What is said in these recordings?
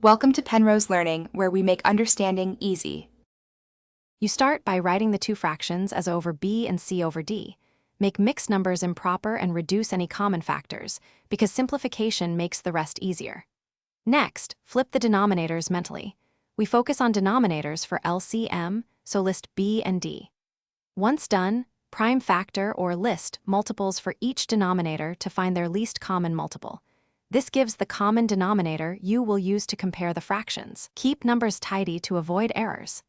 Welcome to Penrose Learning, where we make understanding easy. You start by writing the two fractions as over b and c over d. Make mixed numbers improper and reduce any common factors, because simplification makes the rest easier. Next, flip the denominators mentally. We focus on denominators for LCM, so list b and d. Once done, prime factor or list multiples for each denominator to find their least common multiple. This gives the common denominator you will use to compare the fractions. Keep numbers tidy to avoid errors.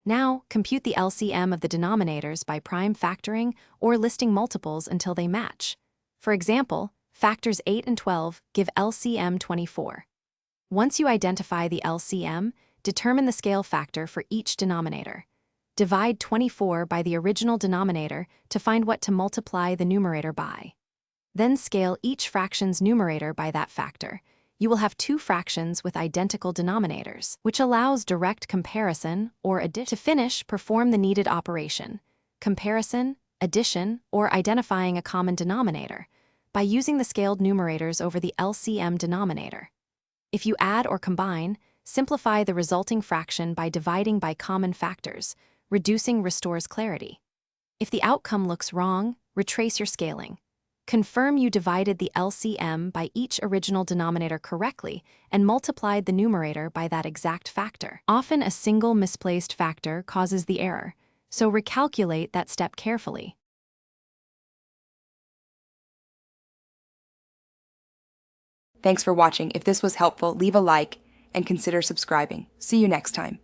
Now, compute the LCM of the denominators by prime factoring or listing multiples until they match. For example, factors 8 and 12 give LCM 24. Once you identify the LCM, determine the scale factor for each denominator. Divide 24 by the original denominator to find what to multiply the numerator by. Then scale each fraction's numerator by that factor. You will have two fractions with identical denominators, which allows direct comparison or addition. To finish, perform the needed operation: comparison, addition, or identifying a common denominator by using the scaled numerators over the LCM denominator. If you add or combine, simplify the resulting fraction by dividing by common factors. Reducing restores clarity. If the outcome looks wrong, retrace your scaling. Confirm you divided the LCM by each original denominator correctly and multiplied the numerator by that exact factor. Often a single misplaced factor causes the error, so recalculate that step carefully. Thanks for watching. If this was helpful, leave a like and consider subscribing. See you next time.